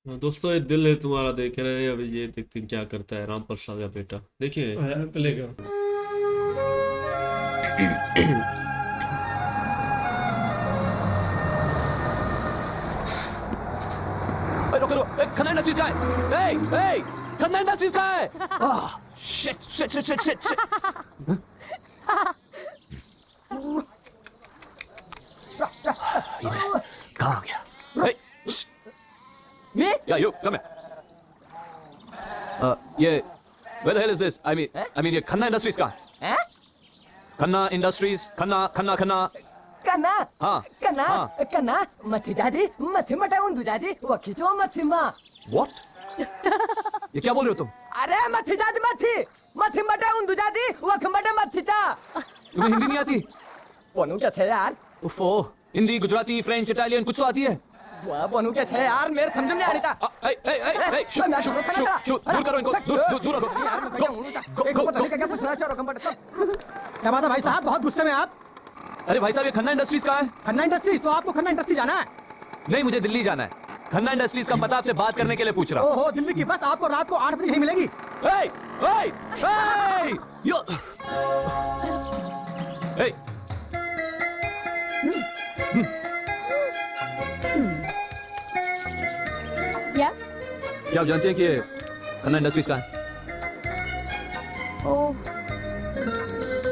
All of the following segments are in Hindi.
दोस्तों ये दिल है तुम्हारा देख रहे हैं अभी, ये देखते हैं क्या करता है राम प्रसाद का बेटा। देखिए। प्ले करो। रुको रुको, खन्ना इंडस्ट्रीज का है। ए खन्ना इंडस्ट्रीज का है। Shit shit shit shit shit shit. कहाँ आ गया? Me? Yeah, you come here. ये where the hell is this? I mean ये खन्ना इंडस्ट्रीज का है। हैं? खन्ना इंडस्ट्रीज, खन्ना खन्ना खन्ना। कना हाँ, कना हाँ। कना मथी दादी मथी मटा उंदू दादी वो खींचो मथी माँ What? ये क्या बोल रहे हो तुम? अरे मथी दादी मथी मथी मटा उंदू दादी वो खमटा मथी ता तुम्हें हिंदी नहीं आती? बनू क्या छे यार उफ़ो, हिंदी, गुजराती, फ्रेंच, इटालियन कुछ तो आती है। वो बनू क्या छे यार मेरे समझ में नहीं आ रही था दूर करो इनको, दूर रखो। क्या पूछ रहा है रकम पड़ता क्या बात है भाई साहब, बहुत गुस्से में आप। अरे भाई साहब ये खन्ना इंडस्ट्रीज कहाँ है? खन्ना इंडस्ट्रीज? तो आपको खन्ना इंडस्ट्री जाना है? नहीं, मुझे दिल्ली जाना है। खन्ना इंडस्ट्रीज का पता आपसे बात करने के लिए पूछ रहा हूँ। ओहो, दिल्ली की बस आपको रात को 8 बजे नहीं मिलेगी। Hey! यस। क्या आप जानते हैं कि ये खन्ना इंडस्ट्रीज का है? ओह,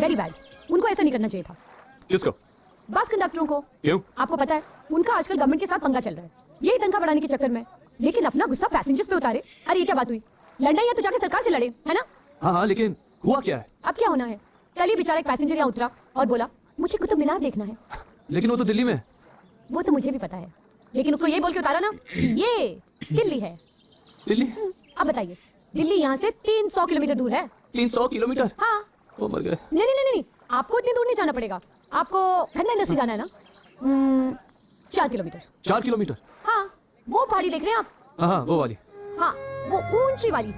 वेरी बैड। उनको ऐसा नहीं करना चाहिए था। किसको? बस कंडक्टरों को। क्यों? आपको पता है उनका आजकल गवर्नमेंट के साथ पंगा चल रहा है, यही तनख्वाह बढ़ाने के चक्कर में। लेकिन अपना गुस्सा पैसेंजर्स पे उतारे। अरे ये क्या बात हुई? लड़ना ही है तो जाके सरकार से लड़े, है ना? हाँ, लेकिन हुआ क्या है? अब क्या होना है? कल ही बेचारा एक पैसेंजर यहाँ उतरा और बोला मुझे कुतुब मीनार देखना है। लेकिन वो तो दिल्ली में है। वो तो मुझे भी पता है, लेकिन उसको ये बोल के उतारा ना कि ये दिल्ली है। दिल्ली? अब बताइए, दिल्ली यहाँ से 300 किलोमीटर दूर है। 300 किलोमीटर? हाँ। वो मर गए। नहीं, आपको इतनी दूर नहीं जाना पड़ेगा। आपको खन्ना इंडस्ट्री जाना है ना? 4 किलोमीटर। 4 किलोमीटर? हाँ, वो पहाड़ी देख रहे हैं आप? हाँ, वो वाली। हाँ, वो ऊंची वाली।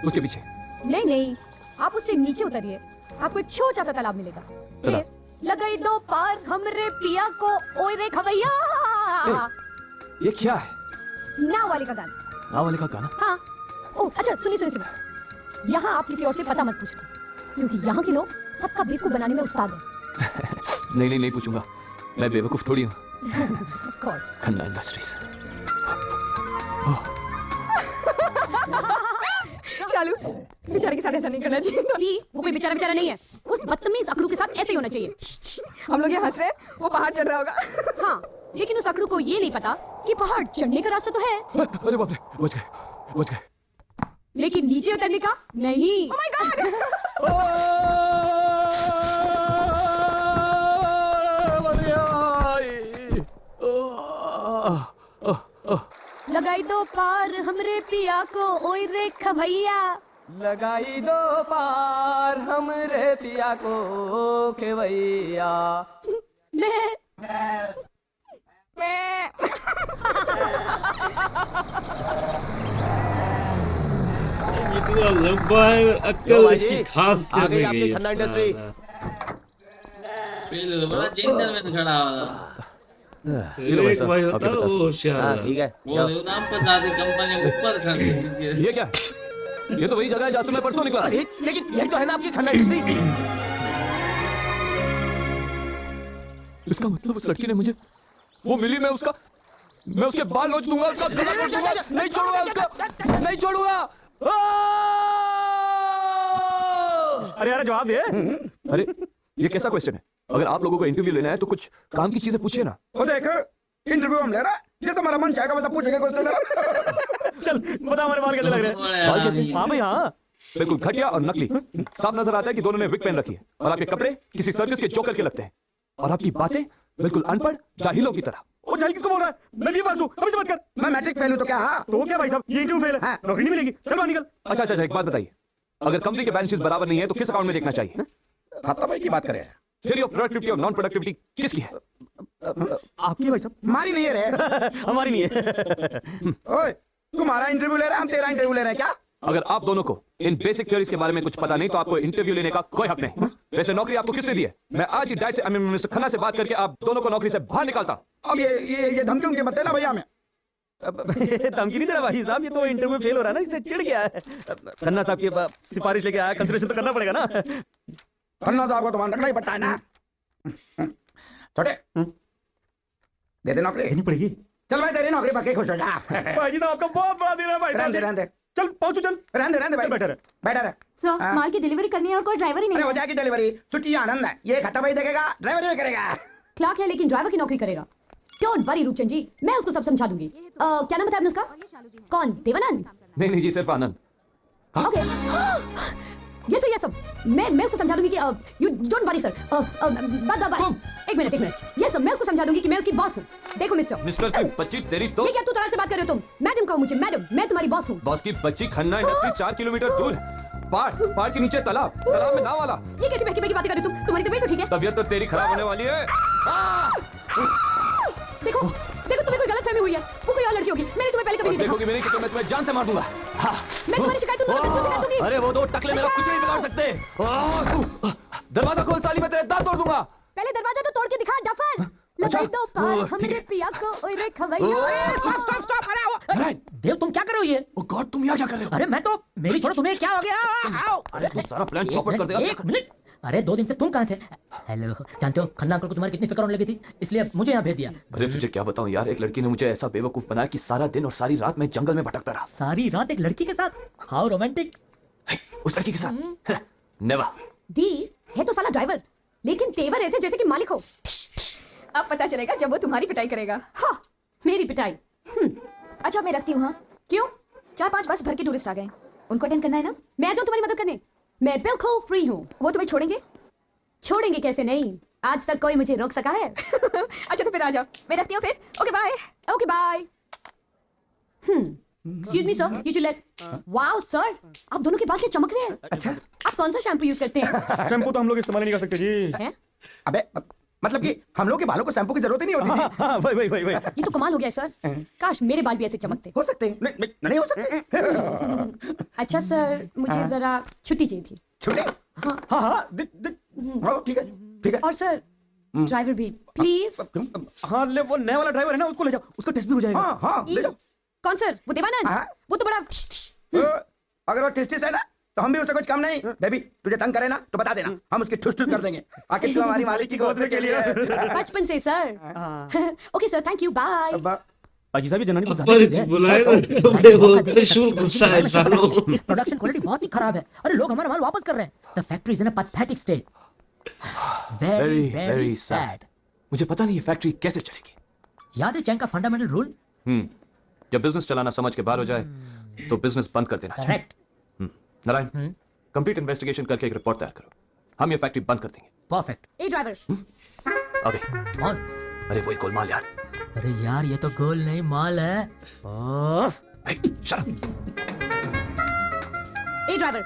उसके पीछे। नहीं, आप उससे नीचे उतरिए, आपको एक छोटा सा तालाब मिलेगा। फिर लगाई दो पार हमरे पिया को ओए रे खवैया। ये क्या है? नाव वाले का गाना। नाव वाले का गाना? हाँ। ओह अच्छा, सुनिए। यहाँ आप किसी और से पता मत पूछना, क्योंकि यहाँ के लोग सबका बेवकूफ बनाने में उस्ताद हैं। नहीं पूछूंगा, मैं बेवकूफ थोड़ी हूँ। Of course। खन्ना इंडस्ट्रीज। चालू बेचारे के साथ ऐसा नहीं करना चाहिए था। वो कोई बेचारा नहीं है, उस बदतमीज अकड़ू के साथ ऐसे ही होना चाहिए। हम लोग यहाँ हंस रहे हैं, वो पहाड़ चढ़ रहा होगा। हाँ, लेकिन उस अकड़ू को ये नहीं पता कि पहाड़ चढ़ने का रास्ता तो है, अरे बाप रे, बच गए। लेकिन नीचे उतरने का नहीं। Oh my God! लगाई दो पार हमरे पिया को ओए रे खवैया। लगाई दो पार हमरे पिया को खेवैया। इतना लंबा है, यो अक्कल भाई इसकी जी, घास आ चढ़ गई गई आपकी है खन्ना इंडस्ट्री। बड़ा जेंटलमैन खड़ा हुआ। ये लो भाई एक साहब, भाई आपके होता है 50। वो होशियार। ठीक है वो नाम पर दादी कंपनी ऊपर खड़ गई। ये क्या? ये तो वही जगह है जहाँ से मैं परसों निकला। लेकिन यही तो है ना आपकी खन्ना इंडस्ट्री। इसका मतलब उस लड़की ने मुझे, वो मिली, मैं उसके बाल नोच दूंगा, उसका गला नोच दूंगा, नहीं छोड़ूंगा। अरे जवाब दे। अरे ये कैसा क्वेश्चन है? अगर आप लोगों को इंटरव्यू लेना है तो कुछ काम की चीजें पूछिए ना। वो देख, इंटरव्यू हम ले रहा है, जैसे हमारा मन चाहेगा वैसा पूछेंगे क्वेश्चन। चल बता, हमारे बाल कैसे लग रहे हैं? बाल कैसे? हाँ भाई हाँ। बिल्कुल घटिया और नकली। साफ नजर आता है कि दोनों ने विग पहन रखी है, और आपके कपड़े किसी सर्कस के जोकर के लगते हैं, और आपकी बातें बिल्कुल अनपढ़ जाहिलों की तरह। ओ जाहिल किसको बोल रहा है? मैं भी पास हूँ, अभी से मत कर। मैं मैट्रिक फेल हूं तो क्या? हाँ तो वो क्या भाई साहब, ये इंटरव्यू फेल है, नौकरी नहीं मिलेगी। चल बाहर निकल। अच्छा, एक बात बताइए, अगर कंपनी के बैलेंस शीट बराबर नहीं है तो किस अकाउंट में देखना चाहिए? खाता भाई की बात करें। थ्योरी ऑफ प्रोडक्टिविटी और नॉन प्रोडक्टिविटी किसकी है? आपकी है भाई साहब। हमारी नहीं है रे। हमारी नहीं है। ओए, तुम्हारा इंटरव्यू ले रहा है, हम तेरा इंटरव्यू ले रहे हैं क्या? अगर आप दोनों को इन बेसिक थ्योरीज के बारे में कुछ पता नहीं तो आपको इंटरव्यू लेने का कोई हक नहीं। वैसे नौकरी आपको किसने दी है? मैं आज ही डायरेक्ट से मिस्टर खन्ना से बात करके आप दोनों को नौकरी से बाहर निकालता हूं। अब ये धमकी उनके मत देना भैया हमें। धमकी नहीं दे रहा भाई साहब, ये तो इंटरव्यू फेल हो रहा है ना, इसलिए चिढ़ गया है। खन्ना साहब की सिफारिश लेके आया, कंसिडरेशन तो करना पड़ेगा ना। खन्ना साहब को तो मान रखना ही पड़ता है ना। छोटे दे दे नौकरी। देनी पड़ेगी। चल भाई तेरी नौकरी पक्की, खुश हो जा। भाई जी तो आपका बहुत बड़ा दिल है भाई रहने दे साहब। रहने दे चल पहुंचू, चल रहने दे भाई, बैठा रहे। बैठा रहे। सर हाँ? माल की डिलीवरी करनी है और कोई ड्राइवर ही अरे नहीं हो है। जाएगी डिलीवरी, छुट्टी आनंद है। ये खत्म ही देखेगा, ड्राइवर भी करेगा। क्लार्क है लेकिन ड्राइवर की नौकरी करेगा। डोंट वरी रूपचंद जी, मैं उसको सब समझा दूंगी। क्या नाम बताया आपने उसका? कौन? देवानंद? नहीं जी, सिर्फ आनंद। ओके ये सब मैं उसको समझा दूंगी कि यू डोंट वरी सर। बात एक मिनट ये सब मैं उसको समझा दूंगी कि मैं उसकी बॉस हूँ। देखो मिस्टर की बच्ची तेरी तो ये क्या तू तरह से बात कर रहे हो तुम? मैडम कहो मुझे, मैडम मैं तुम्हारी बॉस हूँ। बॉस की बच्ची खन्ना इंडस्ट्री 4 किलोमीटर दूर है। पहाड़ के नीचे तालाब में नाव वाला। ये कैसी बहकी बातें कर रहे हो तुम? तुम्हारी तबीयत तो ठीक है? तबीयत तो तेरी खराब होने वाली है। देखो तुम्हें कोई गलतफहमी हुई है, वो कोई और लड़की होगी। मैंने तुम्हें पहले कभी नहीं देखा। देखोगी मेरी कि मैं तुम्हें जान से मार दूंगा। मैं तुम्हारी शिकायत दूंगी। अरे वो दो टकले मेरा कुछ नहीं बिगाड़ सकते। दरवाजा खोल साली, मैं तेरे दांत तोड़ दूंगा। पहले दरवाजा तो तोड़ के दिखा डफर। लगाई दो पार हमरे पिया को ओए रे खवैया। स्टॉप अरे देव तुम क्या कर रहे हो ये? ओ गॉड, तुम यहाँ क्या कर रहे हो? अरे मैं तो मेरी छोड़ो, तुम्हें क्या हो गया? आओ। अरे तू सारा प्लान चौपट कर देगा। एक मिनट, अरे 2 दिन से तुम कहाँ थे? हेलो, जानते हो खन्ना अंकल को तुम्हारी कितनी फिक्र होने लगी थी, इसलिए मुझे यहाँ भेज दिया। अरे तुझे क्या बताऊं यार, एक लड़की ने मुझे ऐसा बेवकूफ बनाया कि सारा दिन और सारी रात मैं जंगल में भटकता रहा। सारी रात एक लड़की के साथ? How romantic. उस लड़की के साथ नेवर। दी है तो साला ड्राइवर, लेकिन तेवर ऐसे जैसे कि मालिक हो। अब पता चलेगा जब वो तुम्हारी पिटाई करेगा। हाँ मेरी पिटाई। अच्छा मैं रखती हूँ। हाँ क्यों? 4-5 बस भर के टूरिस्ट आ गए, उनको अटेंड करना है ना। मैं आ जाऊँ तुम्हारी मदद करने? मैं बिल्कुल फ्री हूँ। वो तुम्हें छोड़ेंगे? छोड़ेंगे कैसे नहीं, आज तक कोई मुझे रोक सका है? अच्छा तो फिर आ जाओ, मैं रखती हूँ फिर। Okay bye. Okay bye. Excuse me sir, you late. Wow sir, आप दोनों के बाल क्या चमक रहे हैं। अच्छा आप कौन सा शैम्पू यूज करते हैं? शैम्पू तो हम लोग इस्तेमाल नहीं कर सकते जी। हैं? अबे मतलब कि हम लोग के बालों को शैम्पू की जरूरत ही नहीं होती थी। हाँ वही। ये तो कमाल हो गया है सर, काश मेरे बाल भी ऐसे चमकते। हो सकते हैं, नहीं हो सकते। अच्छा सर, मुझे जरा छुट्टी चाहिए थी। छोटे हाँ ठीक है ठीक है। और सर ड्राइवर भी प्लीज। हाँ ले, वो नया वाला ड्राइवर है ना, उसको ले जाओ, उसका टेस्ट भी हो जाएगा। हाँ ले जाओ। कौन सर? वो देवानंद? हाँ। वो तो बड़ा अगर वो टिस्टिस है ना तो हम भी उससे कुछ कम नहीं। बेबी तुझे तंग करे ना तो बता देना, हम उसकी ठुस ठुस कर देंगे। आखिर तू हमारी मालिक की गोद में के लिए बचपन से sir. Okay sir, thank you, bye. अजी साहब ये जनानी बहुत पर ज्यादा बुलाएगा तो बोलते शुल्क गुस्सा है सालों। प्रोडक्शन क्वालिटी बहुत ही खराब है। अरे लोग हमारा माल वापस कर रहे हैं। The factory is in a pathetic state. Very very sad. मुझे पता नहीं ये फैक्ट्री कैसे चलेगी। याद है चैंग का फंडामेंटल रूल? जब बिजनेस चलाना समझ के बाहर हो जाए तो बिजनेस बंद कर देना चाहिए। करेक्ट। नारायण, कंप्लीट इन्वेस्टिगेशन करके एक रिपोर्ट तैयार करो। हम ये फैक्ट्री बंद कर देंगे। परफेक्ट। ए ड्राइवर, अबे कौन? अरे वही गोलमाल यार। अरे यार ये तो गोल नहीं माल है। Shut up. ए ड्राइवर,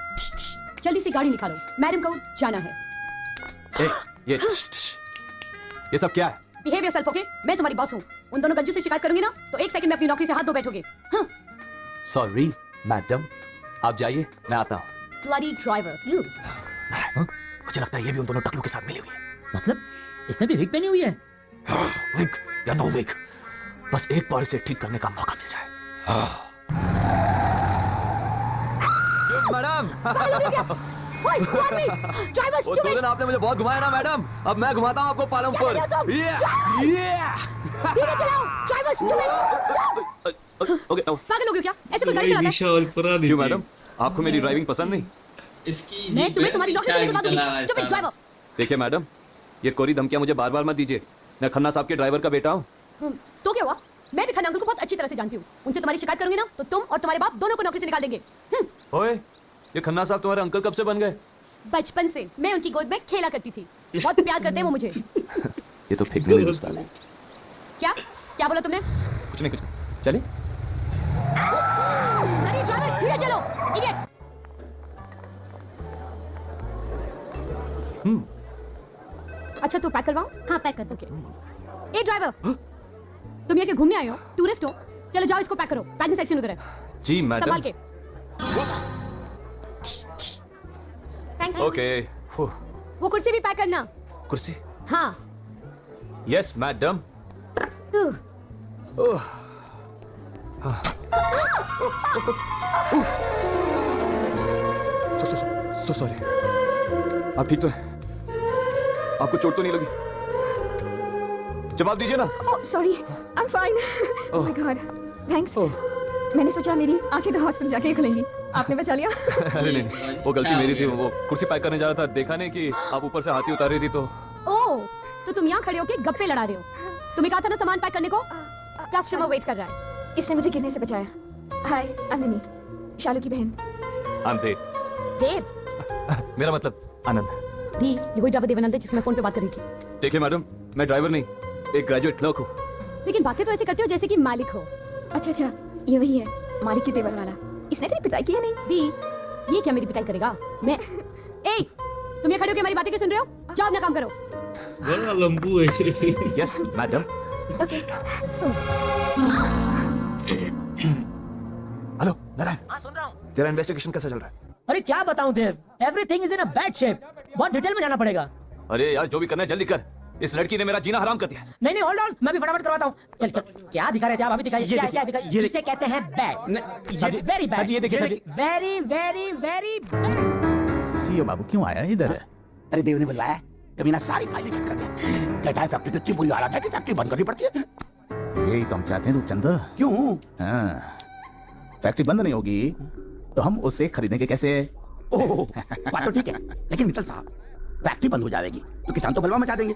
जल्दी से गाड़ी निकालो, मैडम को जाना है। ये सब क्या है? Behave yourself, okay? मैं तुम्हारी बॉस हूँ। उन दोनों गज्जू से शिकायत करूंगी ना तो 1 सेकंड में अपनी नौकरी से हाथ धो बैठोगे। सॉरी मैडम, आप जाइए, मैं आता हूँ। Bloody driver, you. मुझे लगता है ये भी उन दोनों टकलों के साथ मिली हुई है। मतलब इसने भी विग पहनी हुई है? विग या नो विग, बस एक बार इसे ठीक करने का मौका मिल जाए। मैडम, वो 2 दिन आपने मुझे बहुत घुमाया ना मैडम, अब मैं घुमाता हूँ आपको पालमपुर। ओके पागल हो गए क्या? ऐसे कोई गाड़ी नई चलाता है? दिशा और पुरानी क्यों थी। मैडम, आपको मेरी ड्राइविंग पसंद नहीं? इसकी मैं तुम्हें तुम्हारी नौकरी से निकलवा दूंगी। Stupid driver. देखिए मैडम, ये कोरी धमकियां मुझे बार बार मत दीजिए। मैं खन्ना साहब के ड्राइवर का बेटा हूँ। तो क्या हुआ? मैं भी खन्ना अंकल को बहुत अच्छी तरह से जानती हूँ। उनसे तुम्हारी शिकायत करूंगी ना तो तुम और तुम्हारे बाप दोनों को नौकरी से निकाल देंगे। ओए, ये खन्ना साहब तुम्हारे अंकल कब से बन गए? बचपन से मैं उनकी गोद में खेला करती थी। बहुत प्यार करते हैं वो मुझे। ये तो फेंकने में घुसता है। क्या क्या बोला तुमने? कुछ नहीं, चलिए। अरे ड्राइवर, धीरे चलो, इडियट। अच्छा तो पैक करवाऊं? हाँ पैक कर दो। ए ड्राइवर, तुम यहाँ के घूमने आए हो, टूरिस्ट हो, चलो जाओ इसको पैक करो। पैकिंग सेक्शन उधर है, जी मैडम। संभाल के। Thank you. ओके। वो कुर्सी भी पैक करना। कुर्सी? हाँ। Yes madam. So sorry. आप ठीक तो हैं? आपको चोट तो नहीं लगी? जवाब दीजिए ना। Oh sorry, I am fine. Oh my God, thanks. मैंने सोचा मेरी आंखें तो हॉस्पिटल जाके ही खुलेंगी, आपने बचा लिया। अरे नहीं, वो गलती मेरी थी। वो कुर्सी पैक करने जा रहा था, देखा नहीं कि आप ऊपर से हाथी उतार रही थी तो। ओह, तो तुम यहाँ खड़े होके गप्पे लड़ा रहे हो। तुम्हें कहा था ना सामान पैक करने को। कस्टमर वेट कर रहा है। इसने मुझे गिरने से बचाया। हाय, आई एम निमी, शालू की बहन। देव, मेरा मतलब आनंद। दी, ये वही ड्राइवर देवानंद है जिससे मैं फोन पे बात कर रही थी। देखिए मैडम, मैं ड्राइवर नहीं, एक ग्रेजुएट क्लर्क हूँ। लेकिन बातें तो ऐसे करते हो जैसे कि मालिक हो। अच्छा अच्छा, ये वही है मालिक के तेवर वाला। इसने तेरी पिटाई की है नहीं? दी, ये क्या मेरी पिटाई करेगा? मैं ए, तुम ये खड़े होकर हमारी बातें क्यों सुन रहे हो? जाओ अपना काम करो। बड़ा लंबू है। Yes madam. Okay. Hello Narayan, हाँ सुन रहा हूँ। तेरा इन्वेस्टिगेशन कैसा चल रहा है? अरे क्या बताऊं Dev, everything is in a bad shape. बहुत डिटेल में जाना पड़ेगा। अरे यार, जो भी करना है जल्दी कर। इस लड़की ने मेरा जीना हराम कर दिया। नहीं नहीं होल्ड ऑन, मैं भी फटाफट करवाता हूँ। चल चल, क्या दिखा रहे थे आप? अभी दिखाइए। क्या क्या दिखाइए? इसे कहते हैं बैड, वेरी बैड। ये देखिए sir, very very very. CO बाबू क्यों आया इधर? अरे देव ने बुलवाया है, कमीना सारी फाइलें चेक कर दे। कहता है फैक्ट्री की इतनी बुरी हालत है कि फैक्ट्री बंद करनी पड़ती है। यही तो हम चाहते हैं रूपचंद। क्यों? हाँ, फैक्ट्री बंद नहीं होगी तो हम उसे खरीदेंगे कैसे? ओह, बात तो ठीक है, लेकिन मित्तल साहब, फैक्ट्री बंद हो जाएगी तो किसान तो बलवा मचा देंगे।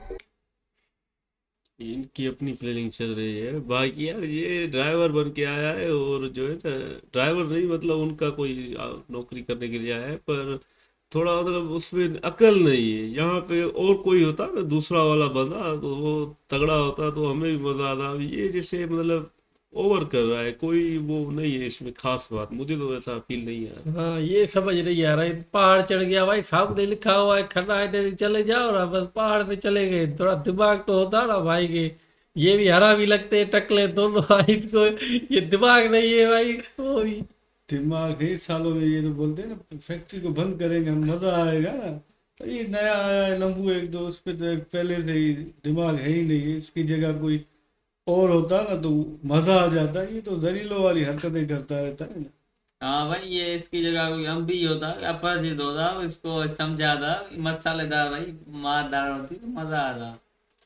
इनकी अपनी प्लानिंग चल रही है। बाकी यार ये ड्राइवर बन के आया है और जो है ना, ड्राइवर नहीं मतलब उनका कोई नौकरी करने के लिए आया है, पर थोड़ा मतलब उसमें अकल नहीं है। यहाँ पे और कोई होता ना दूसरा वाला बंदा तो वो तगड़ा होता तो हमें भी मजा आता। अब ये जैसे मतलब ओवर कर रहा है, कोई वो नहीं है इसमें खास बात। मुझे तो ऐसा फील नहीं है। हाँ, ये समझ नहीं आ रहा है। पहाड़ चढ़ गया भाई, सामने लिखा हुआ है खन्ना है, चले जाओ ना, बस पहाड़ पे चले गए। थोड़ा दिमाग तो होता ना भाई के। ये भी हरा भी लगते हैं, टकले दोनों भाई को। ये दिमाग नहीं है भाई कोई। दिमाग है सालों में। ये तो बोलते हैं ना फैक्ट्री को बंद करेंगे मजा आएगा ना। तो ये नया आया है लंबू एक दो, उस पे तो पहले से ही दिमाग है ही नहीं है। इसकी जगह कोई और होता ना तो मजा आ जाता। ये तो जरीलों वाली हरकतें करता रहता है ना। हाँ भाई, ये इसकी जगह कोई अम्बी होता, अपराजित होता, इसको समझा था मसालेदार भाई, मारदार होती तो मजा आता।